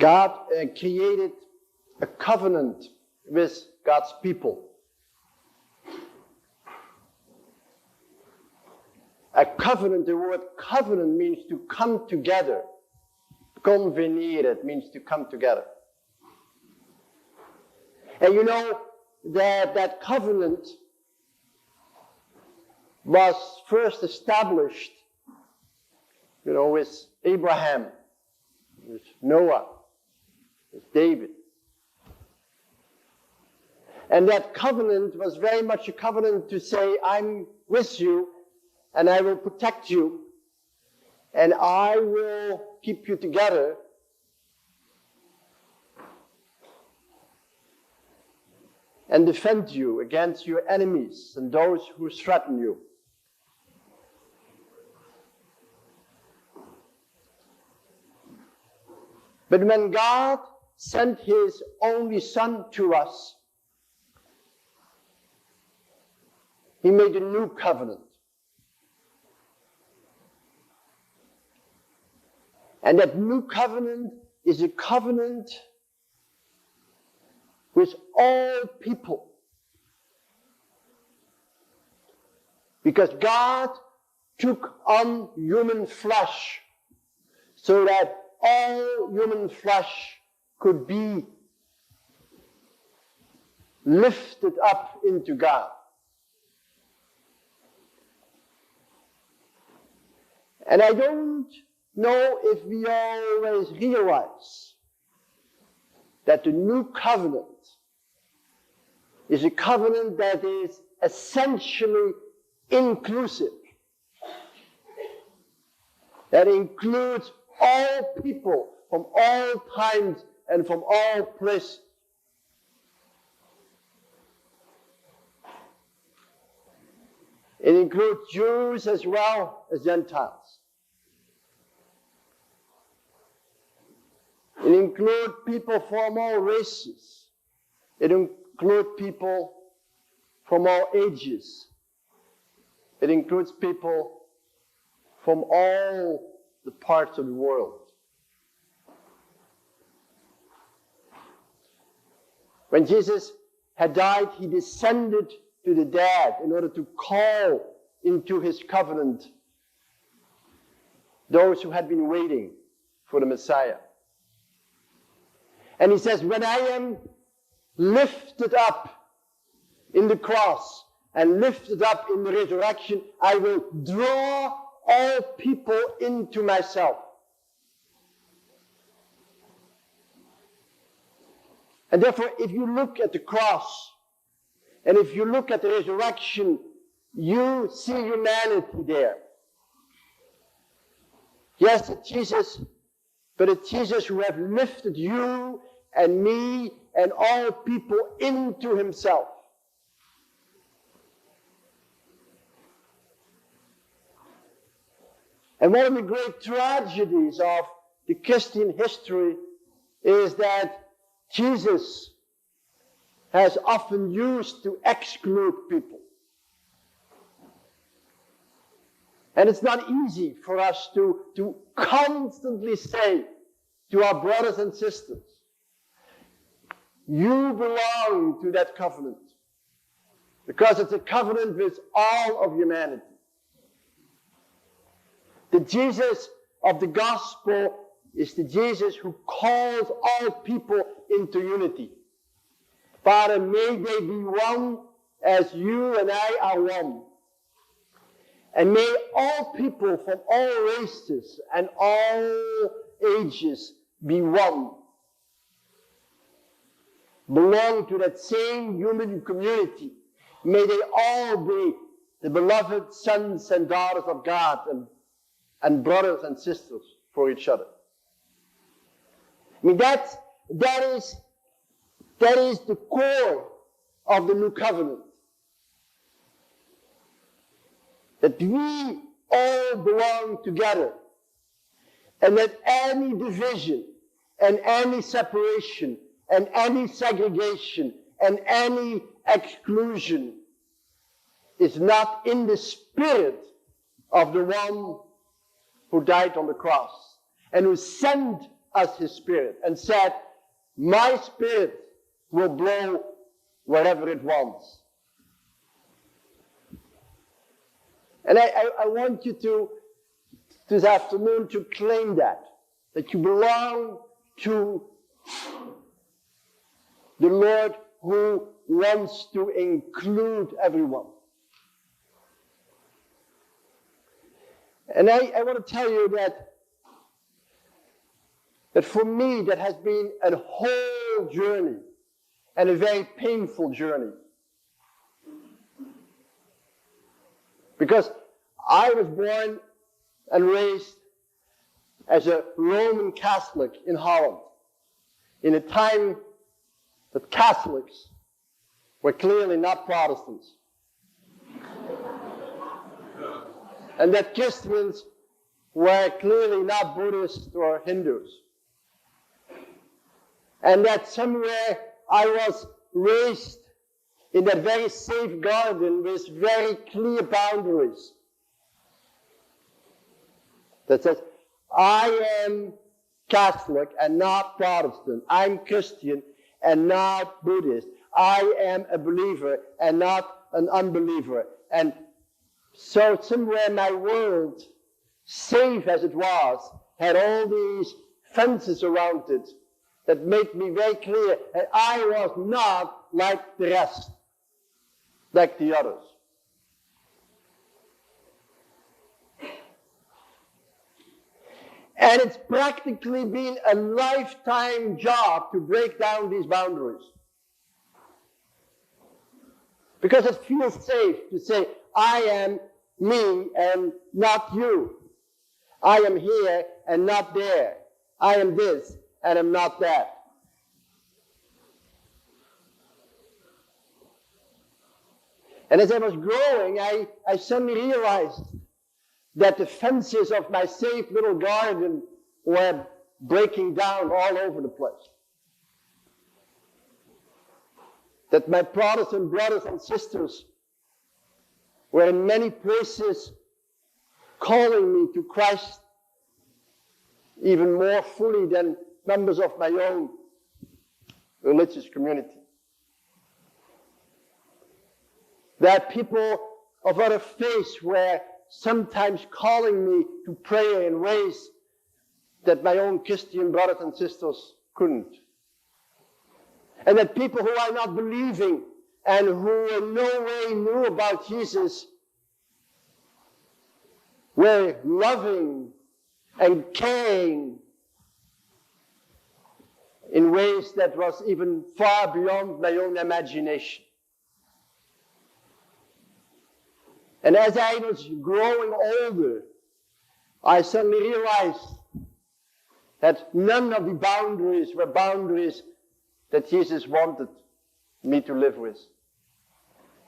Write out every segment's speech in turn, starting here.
God created a covenant with God's people. A covenant, the word covenant means to come together. Conveneren means to come together. And you know that covenant was first established, with Abraham, with Noah, with David. And that covenant was very much a covenant to say, I'm with you, and I will protect you, and I will keep you together. And defend you against your enemies and those who threaten you. But when God sent his only Son to us, he made a new covenant. And that new covenant is a covenant with all people. Because God took on human flesh so that all human flesh could be lifted up into God. And I don't know if we always realize that the new covenant is a covenant that is essentially inclusive. That includes all people from all times and from all places. It includes Jews as well as Gentiles. It includes people from all races. It includes people from all ages. It includes people from all the parts of the world. When Jesus had died, he descended to the dead in order to call into his covenant those who had been waiting for the Messiah. And he says, when I am lifted up in the cross and lifted up in the resurrection, I will draw all people into myself. And therefore, if you look at the cross, and if you look at the resurrection, you see humanity there. Yes, it's Jesus, but it's Jesus who has lifted you and me and all people into himself. And one of the great tragedies of the Christian history is that Jesus has often used to exclude people. And it's not easy for us to constantly say to our brothers and sisters, you belong to that covenant. Because it's a covenant with all of humanity. The Jesus of the gospel is the Jesus who calls all people into unity. Father, may they be one as you and I are one. And may all people from all races and all ages be one. Belong to that same human community. May they all be the beloved sons and daughters of God and brothers and sisters for each other. I mean, that is the core of the new covenant. That we all belong together. And that any division and any separation and any segregation and any exclusion is not in the spirit of the one who died on the cross and who sent us his Spirit and said, my Spirit will blow wherever it wants. And I want you to, this afternoon, to claim that you belong to the Lord who wants to include everyone. And I want to tell you that for me, that has been a whole journey and a very painful journey. Because I was born and raised as a Roman Catholic in Holland, in a time that Catholics were clearly not Protestants. And that Christians were clearly not Buddhists or Hindus. And that somewhere I was raised in that very safe garden with very clear boundaries. That says, I am Catholic and not Protestant. I'm Christian and not Buddhist. I am a believer and not an unbeliever. And so somewhere my world, safe as it was, had all these fences around it that made me very clear that I was not like the rest, like the others. And it's practically been a lifetime job to break down these boundaries. Because it feels safe to say, I am me and not you. I am here and not there. I am this and I'm not that. And as I was growing, I suddenly realized that the fences of my safe little garden were breaking down all over the place. That my Protestant brothers and sisters were in many places calling me to Christ even more fully than members of my own religious community. That people of other faiths were sometimes calling me to prayer in ways that my own Christian brothers and sisters couldn't. And that people who are not believing and who in no way knew about Jesus were loving and caring in ways that was even far beyond my own imagination. And as I was growing older, I suddenly realized that none of the boundaries were boundaries that Jesus wanted me to live with.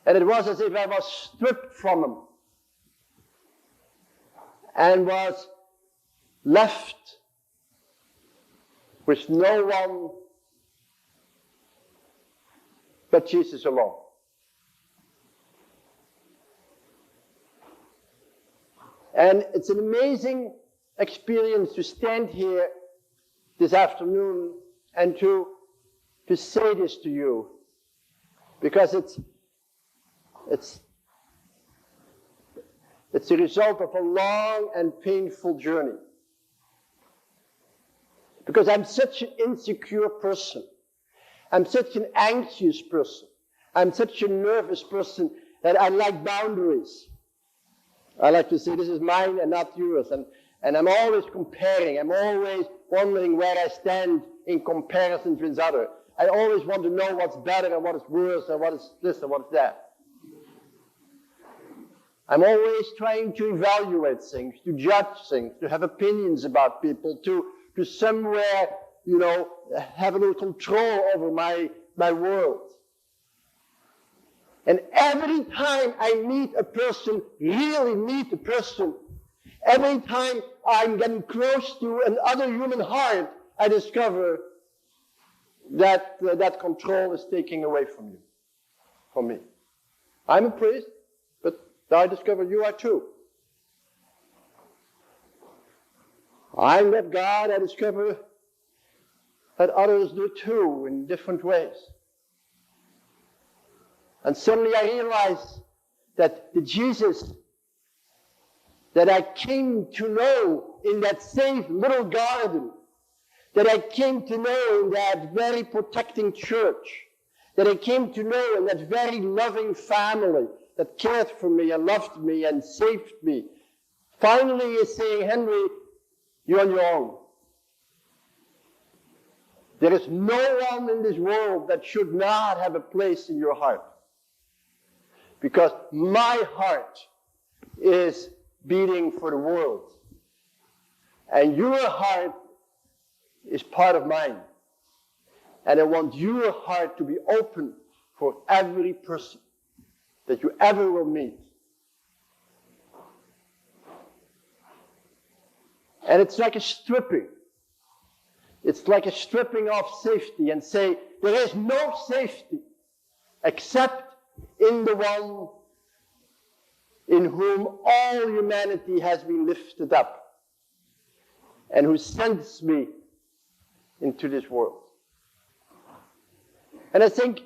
And it was as if I was stripped from him and was left with no one but Jesus alone. And it's an amazing experience to stand here this afternoon and to say this to you, because it's a result of a long and painful journey. Because I'm such an insecure person. I'm such an anxious person. I'm such a nervous person that I like boundaries. I like to say this is mine and not yours. And I'm always comparing. I'm always wondering where I stand in comparison with others. I always want to know what's better and what is worse and what is this and what is that. I'm always trying to evaluate things, to judge things, to have opinions about people, to somewhere, have a little control over my world. And every time I meet a person, really meet a person, every time I'm getting close to another human heart, I discover that that control is taking away from you, from me. I'm a priest, but I discover you are too. I'm that God, I discover but others do too in different ways. And suddenly I realized that the Jesus that I came to know in that safe little garden, that I came to know in that very protecting church, that I came to know in that very loving family that cared for me and loved me and saved me, finally is saying, Henry, you're on your own. There is no one in this world that should not have a place in your heart. Because my heart is beating for the world. And your heart is part of mine. And I want your heart to be open for every person that you ever will meet. And it's like a stripping. It's like a stripping off safety and say, there is no safety except in the one in whom all humanity has been lifted up and who sends me into this world. And I think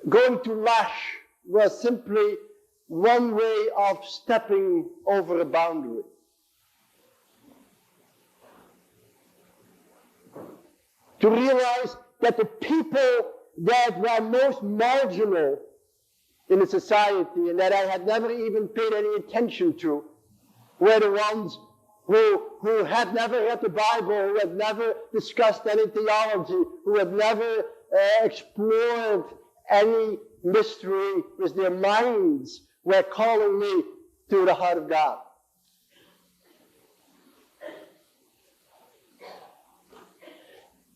going to Lash was simply one way of stepping over a boundary. To realize that the people that were most marginal in the society and that I had never even paid any attention to were the ones who had never read the Bible, who had never discussed any theology, who had never explored any mystery with their minds, were calling me to the heart of God.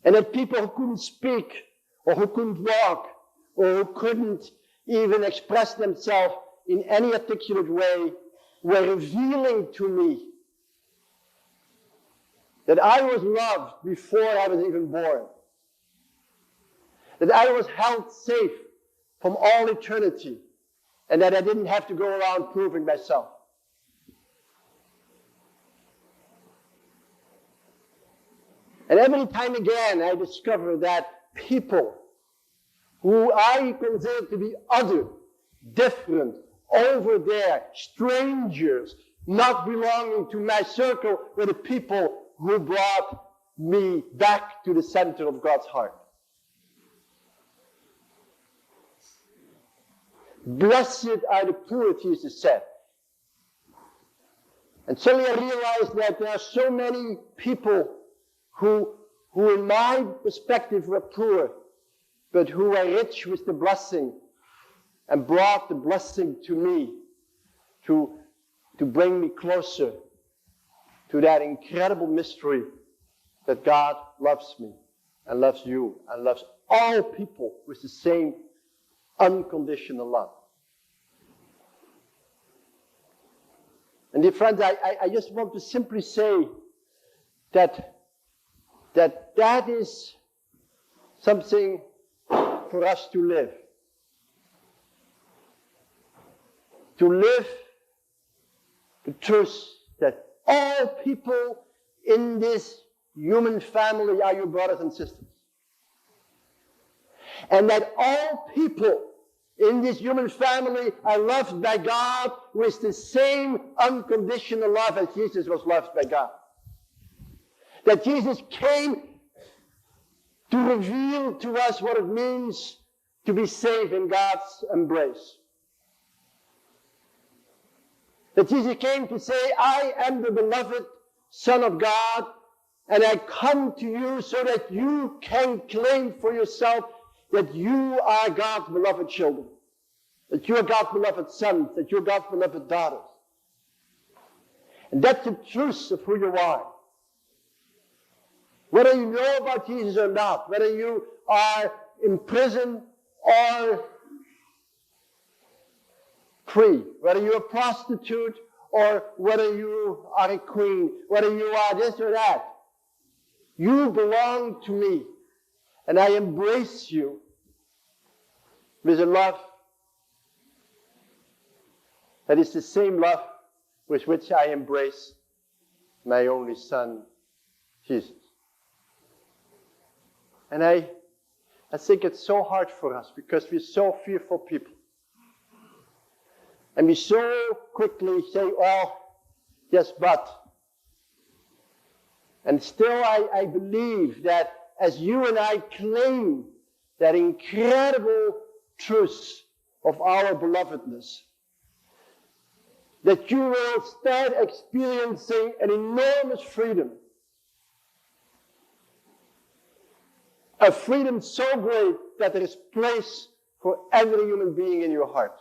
And that people who couldn't speak, or who couldn't walk, or who couldn't even express themselves in any articulate way, were revealing to me that I was loved before I was even born. That I was held safe from all eternity, and that I didn't have to go around proving myself. And every time again I discover that people who I consider to be other, different, over there, strangers, not belonging to my circle, were the people who brought me back to the center of God's heart. Blessed are the poor, Jesus said. And suddenly I realized that there are so many people who in my perspective were poor, but who were rich with the blessing and brought the blessing to me to bring me closer to that incredible mystery that God loves me and loves you and loves all people with the same unconditional love. And dear friends, I just want to simply say that is something for us to live. To live the truth that all people in this human family are your brothers and sisters. And that all people in this human family are loved by God with the same unconditional love as Jesus was loved by God. That Jesus came to reveal to us what it means to be safe in God's embrace. That Jesus came to say, I am the beloved Son of God, and I come to you so that you can claim for yourself that you are God's beloved children, that you are God's beloved sons, that you are God's beloved daughters. And that's the truth of who you are. Whether you know about Jesus or not, whether you are in prison or free, whether you're a prostitute or whether you are a queen, whether you are this or that, you belong to me, and I embrace you with a love that is the same love with which I embrace my only Son, Jesus. And I think it's so hard for us because we're so fearful people. And we so quickly say, well, yes, but. And still I believe that as you and I claim that incredible truth of our belovedness, that you will start experiencing an enormous freedom. A freedom so great that there is place for every human being in your heart.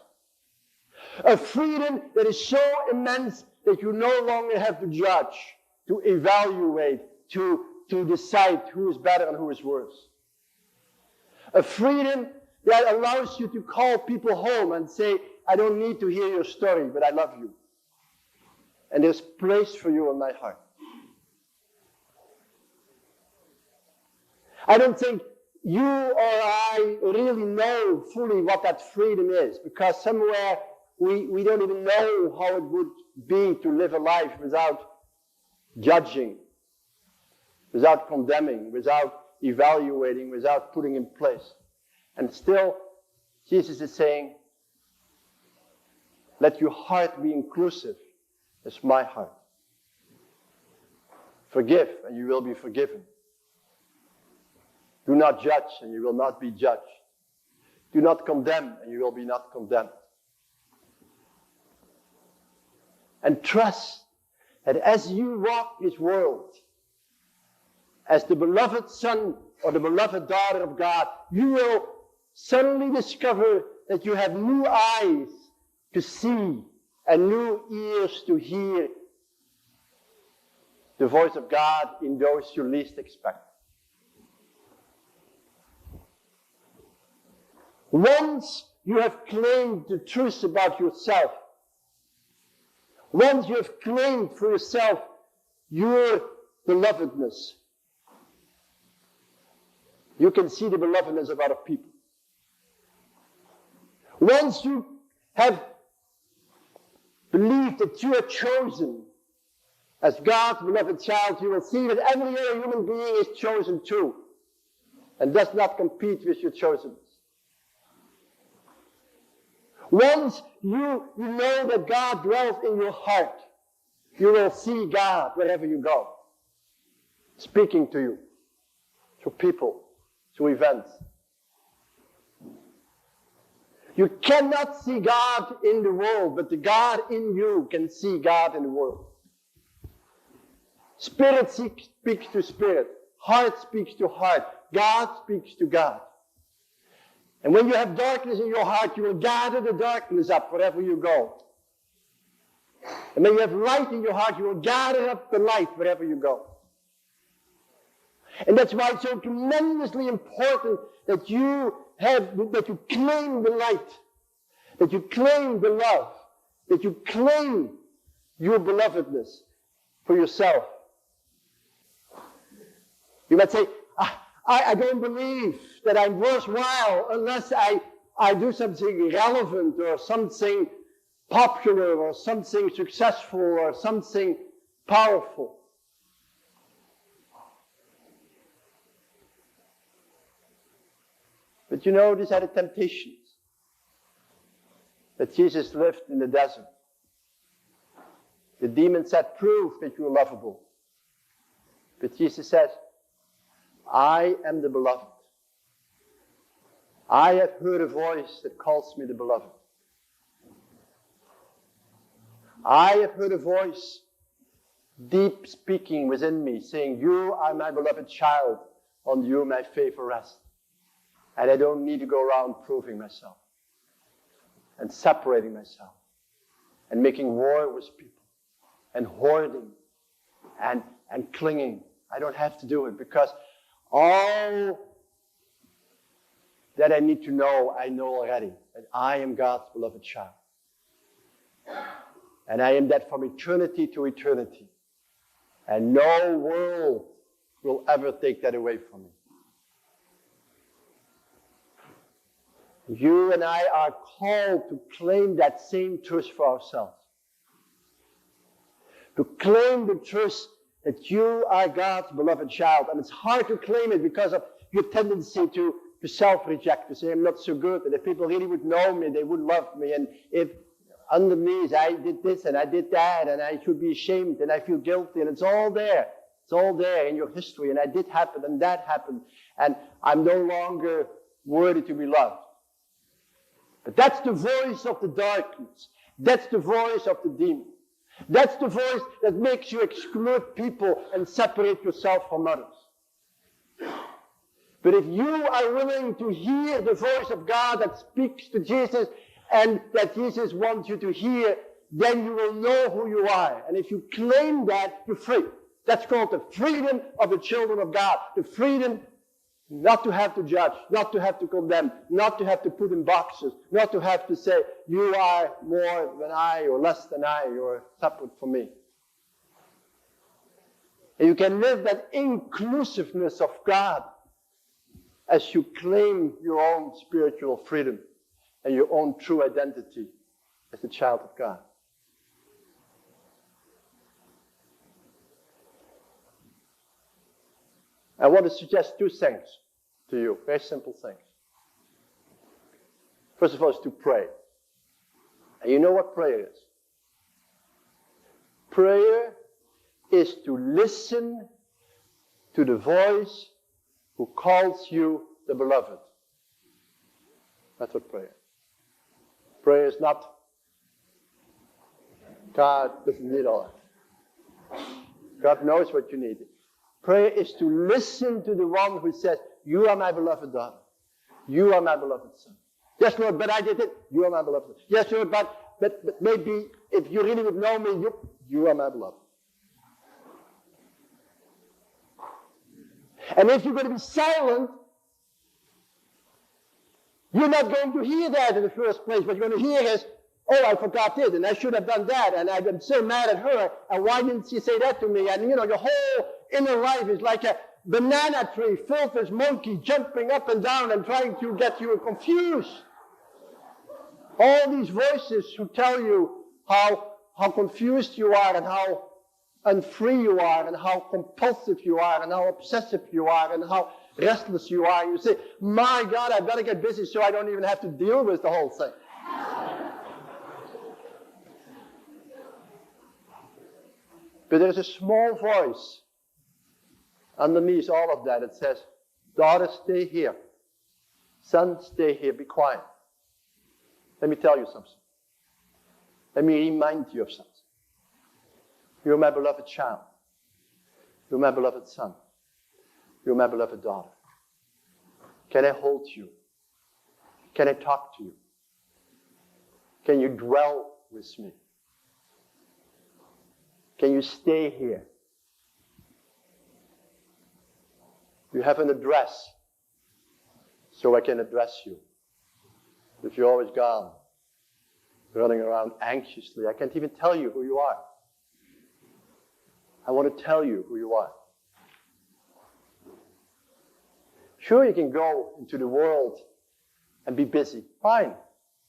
A freedom that is so immense that you no longer have to judge, to evaluate, to decide who is better and who is worse. A freedom that allows you to call people home and say, I don't need to hear your story, but I love you. And there's place for you in my heart. I don't think you or I really know fully what that freedom is, because somewhere we don't even know how it would be to live a life without judging, without condemning, without evaluating, without putting in place. And still, Jesus is saying, let your heart be inclusive as my heart. Forgive, and you will be forgiven. Do not judge, and you will not be judged. Do not condemn, and you will be not condemned. And trust that as you walk this world, as the beloved son or the beloved daughter of God, you will suddenly discover that you have new eyes to see and new ears to hear the voice of God in those you least expect. Once you have claimed the truth about yourself, once you have claimed for yourself your belovedness, you can see the belovedness of other people. Once you have believed that you are chosen as God's beloved child, you will see that every other human being is chosen too, and does not compete with your chosenness. Once you know that God dwells in your heart, you will see God wherever you go, speaking to you, through people, through events. You cannot see God in the world, but the God in you can see God in the world. Spirit speaks to spirit. Heart speaks to heart. God speaks to God. And when you have darkness in your heart, you will gather the darkness up wherever you go. And when you have light in your heart, you will gather up the light wherever you go. And that's why it's so tremendously important that you claim the light, that you claim the love, that you claim your belovedness for yourself. You might say, I don't believe that I'm worthwhile unless I do something relevant or something popular or something successful or something powerful. But you know, these are the temptations that Jesus lived in the desert. The demon said, prove that you're lovable. But Jesus says, I am the beloved. I have heard a voice that calls me the beloved. I have heard a voice deep speaking within me, saying, you are my beloved child, on you my favor rests. And I don't need to go around proving myself and separating myself and making war with people and hoarding and clinging. I don't have to do it because all that I need to know, I know already. That I am God's beloved child. And I am that from eternity to eternity. And no world will ever take that away from me. You and I are called to claim that same truth for ourselves. To claim the truth that you are God's beloved child. And it's hard to claim it because of your tendency to self-reject, to say I'm not so good, and if people really would know me, they would love me, and if underneath I did this and I did that, and I should be ashamed, and I feel guilty, and it's all there. It's all there in your history, and I did happen, and that happened, and I'm no longer worthy to be loved. But that's the voice of the darkness. That's the voice of the demon. That's the voice that makes you exclude people and separate yourself from others. But if you are willing to hear the voice of God that speaks to Jesus and that Jesus wants you to hear, then you will know who you are. And if you claim that, you're free. That's called the freedom of the children of God. The freedom not to have to judge, not to have to condemn, not to have to put in boxes, not to have to say, you are more than I, or less than I, or separate from me. And you can live that inclusiveness of God as you claim your own spiritual freedom and your own true identity as a child of God. I want to suggest two things to you, very simple things. First of all, is to pray. And you know what prayer is? Prayer is to listen to the voice who calls you the beloved. That's what prayer is. Prayer is not, God doesn't need all that. God knows what you need. Prayer is to listen to the one who says, you are my beloved daughter. You are my beloved son. Yes, Lord, but I did it. You are my beloved son. Yes, Lord, but maybe if you really would know me, you are my beloved. And if you're going to be silent, you're not going to hear that in the first place. What you're going to hear is, oh, I forgot this, and I should have done that, and I'm so mad at her, and why didn't she say that to me? And, your whole inner life is like a banana tree filled with monkeys jumping up and down and trying to get you confused. All these voices who tell you how confused you are and how unfree you are and how compulsive you are and how obsessive you are and how restless you are. And you say, my God, I better get busy so I don't even have to deal with the whole thing. But there's a small voice underneath all of that. It says, daughter, stay here. Son, stay here. Be quiet. Let me tell you something. Let me remind you of something. You're my beloved child. You're my beloved son. You're my beloved daughter. Can I hold you? Can I talk to you? Can you dwell with me? Can you stay here? You have an address, so I can address you. If you're always gone, running around anxiously, I can't even tell you who you are. I want to tell you who you are. Sure, you can go into the world and be busy. Fine.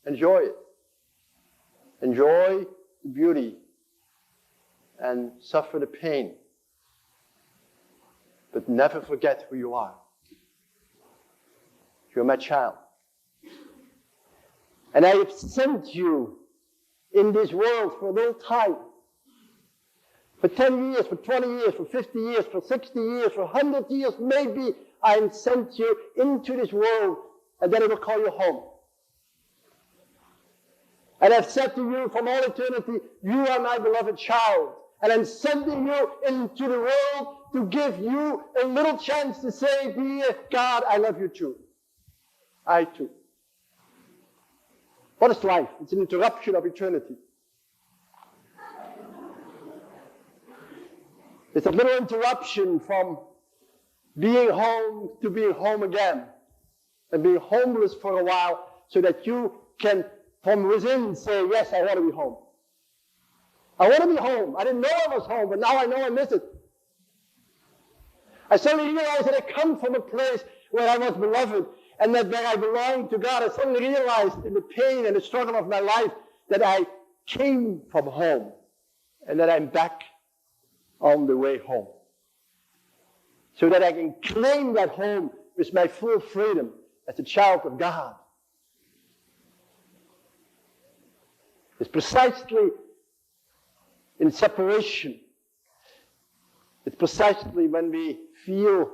Enjoy it. Enjoy the beauty and suffer the pain. But never forget who you are. You're my child. And I have sent you in this world for a little time. For 10 years, for 20 years, for 50 years, for 60 years, for 100 years, maybe I have sent you into this world, and then I will call you home. And I've said to you from all eternity, you are my beloved child. And I'm sending you into the world to give you a little chance to say, dear God, I love you too. I too. What is life? It's an interruption of eternity. It's a little interruption from being home to being home again. And being homeless for a while so that you can, from within, say, yes, I want to be home. I want to be home. I didn't know I was home, but now I know I miss it. I suddenly realized that I come from a place where I was beloved and that where I belonged to God. I suddenly realized in the pain and the struggle of my life that I came from home and that I'm back on the way home. So that I can claim that home with my full freedom as a child of God. It's precisely in separation. It's precisely when we feel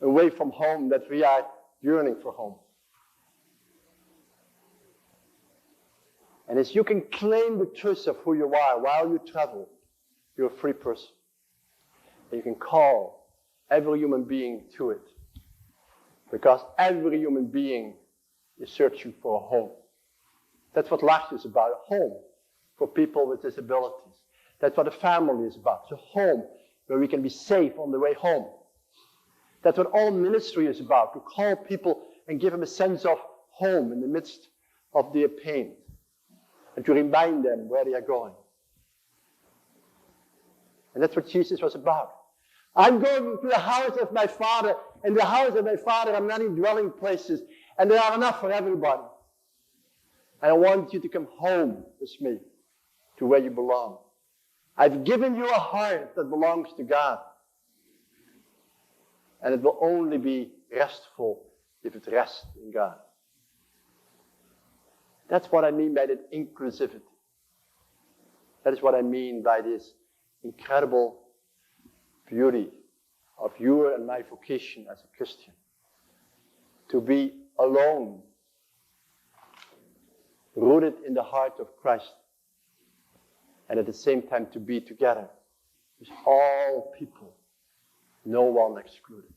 away from home that we are yearning for home. And as you can claim the truth of who you are while you travel, you're a free person. And you can call every human being to it. Because every human being is searching for a home. That's what life is about, a home for people with disabilities. That's what a family is about. It's a home where we can be safe on the way home. That's what all ministry is about, to call people and give them a sense of home in the midst of their pain. And to remind them where they are going. And that's what Jesus was about. I'm going to the house of my Father, and the house of my Father are many dwelling places, and there are enough for everybody. And I want you to come home with me to where you belong. I've given you a heart that belongs to God. And it will only be restful if it rests in God. That's what I mean by that inclusivity. That is what I mean by this incredible beauty of your and my vocation as a Christian. To be alone, rooted in the heart of Christ, and at the same time to be together with all people, no one excluded.